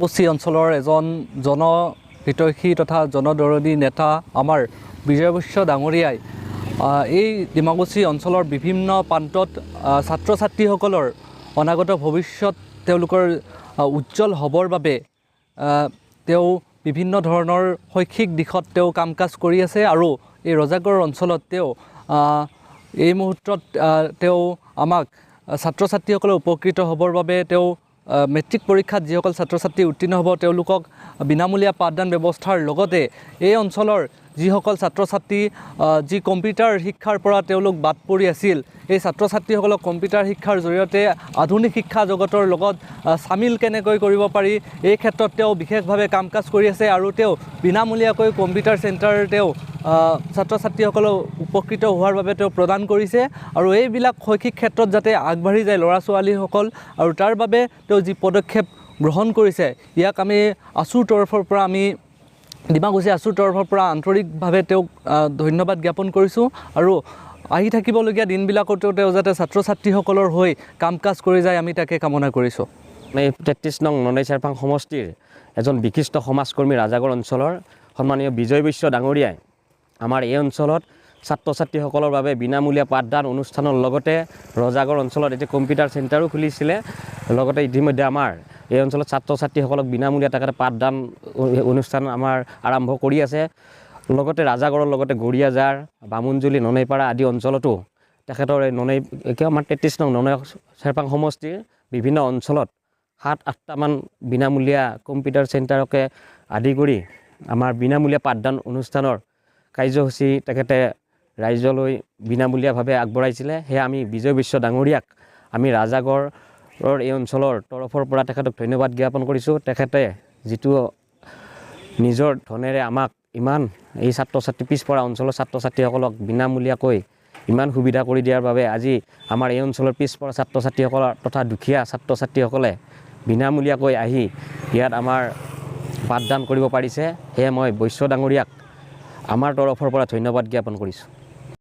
পশ্চি অঞ্চলৰ এজন জনহিতৈষী তথা জনদৰদী নেতা আমাৰ বিজয় বৈশ্য ডাঙৰীয়াই এই ডিমাকুছী অঞ্চলৰ বিভিন্ন প্ৰান্তত ছাত্ৰ ছাত্ৰীসকলৰ অনাগত ভৱিষ্যত তেওঁলোকৰ উজ্জ্বল হ'বৰ বাবে তেওঁ বিভিন্ন ধৰণৰ শৈক্ষিক দিশত তেওঁ কাম কাজ কৰি আছে আৰু এই ৰজাগড় অঞ্চলত তেওঁ এই মুহূৰ্তত তেওঁ আমাক ছাত্ৰ ছাত্ৰীসকলে উপকৃত হ'বৰ বাবে তেওঁ মেট্ৰিক পৰীক্ষাত যিসকল ছাত্ৰ ছাত্ৰী উত্তীৰ্ণ হ'ব তেওঁলোকক বিনামূলীয়া পাঠদান ব্যৱস্থাৰ লগতে এই অঞ্চলৰ যিসকল ছাত্ৰ ছাত্ৰী যি কম্পিউটাৰ শিক্ষাৰ পৰা তেওঁলোক বাদ পৰি আছিল এই ছাত্ৰ ছাত্ৰীসকলক কম্পিউটাৰ শিক্ষাৰ জৰিয়তে আধুনিক শিক্ষা জগতৰ লগত সামিল কেনেকৈ কৰিব পাৰি এই ক্ষেত্ৰত তেওঁ বিশেষভাৱে কাম কাজ কৰি আছে আৰু তেওঁ বিনামূলীয়াকৈ কম্পিউটাৰ চেণ্টাৰ তেওঁ ছাত্ৰ ছাত্ৰীসকলক উপকৃত হোৱাৰ বাবে তেওঁ প্ৰদান কৰিছে আৰু এইবিলাক শৈক্ষিক ক্ষেত্ৰত যাতে আগবাঢ়ি যায় ল'ৰা ছোৱালীসকল আৰু তাৰ বাবে তেওঁ যি পদক্ষেপ গ্ৰহণ কৰিছে ইয়াক আমি আছুৰ তৰফৰ পৰা আমি ডিমাকুছী আছুৰ তৰফৰ পৰা আন্তৰিকভাৱে তেওঁক ধন্যবাদ জ্ঞাপন কৰিছোঁ আৰু আহি থাকিবলগীয়া দিনবিলাকতো তেওঁ যাতে ছাত্ৰ ছাত্ৰীসকলৰ হৈ কাম কাজ কৰি যায় আমি তাকে কামনা কৰিছোঁ। এই 33 নং ননৈ চেৰপাং সমষ্টিৰ এজন বিশিষ্ট সমাজকৰ্মী ৰাজাগড় অঞ্চলৰ সন্মানীয় বিজয় বৈশ্য ডাঙৰীয়াই আমাৰ এই অঞ্চলত ছাত্ৰ ছাত্ৰীসকলৰ বাবে বিনামূলীয়া পাঠদান অনুষ্ঠানৰ লগতে ৰজাগড় অঞ্চলত এতিয়া কম্পিউটাৰ চেণ্টাৰো খুলিছিলে লগতে ইতিমধ্যে আমাৰ এই অঞ্চলত ছাত্ৰ ছাত্ৰীসকলক বিনামূলীয়া তেখেতে পাঠদান অনুষ্ঠান আমাৰ আৰম্ভ কৰি আছে লগতে ৰাজাগড়ৰ লগতে গড়িয়াজাৰ বামুণজুলি ননৈপাৰা আদি অঞ্চলতো তেখেতৰ এই ননৈ আমাৰ 33 নং ননৈ চেৰপাং সমষ্টিৰ বিভিন্ন অঞ্চলত 7-8টামান বিনামূলীয়া কম্পিউটাৰ চেণ্টাৰকে আদি কৰি আমাৰ বিনামূলীয়া পাঠদান অনুষ্ঠানৰ কাৰ্যসূচী তেখেতে ৰাইজলৈ বিনামূলীয়াভাৱে আগবঢ়াইছিলে সেয়া আমি বিজয় বৈশ্য ডাঙৰীয়াক আমি ৰাজাগড়ৰ এই অঞ্চলৰ তৰফৰ পৰা তেখেতক ধন্যবাদ জ্ঞাপন কৰিছোঁ। তেখেতে যিটো নিজৰ ধনেৰে আমাক ইমান এই ছাত্ৰ ছাত্ৰী পিছপৰা অঞ্চলৰ ছাত্ৰ ছাত্ৰীসকলক বিনামূলীয়াকৈ ইমান সুবিধা কৰি দিয়াৰ বাবে আজি আমাৰ এই অঞ্চলৰ পিছপৰা ছাত্ৰ ছাত্ৰীসকলৰ তথা দুখীয়া ছাত্ৰ ছাত্ৰীসকলে বিনামূলীয়াকৈ আহি ইয়াত আমাৰ পাঠদান কৰিব পাৰিছে সেয়ে মই বৈশ্য ডাঙৰীয়াক আমাৰ তৰফৰ পৰা ধন্যবাদ জ্ঞাপন কৰিছোঁ।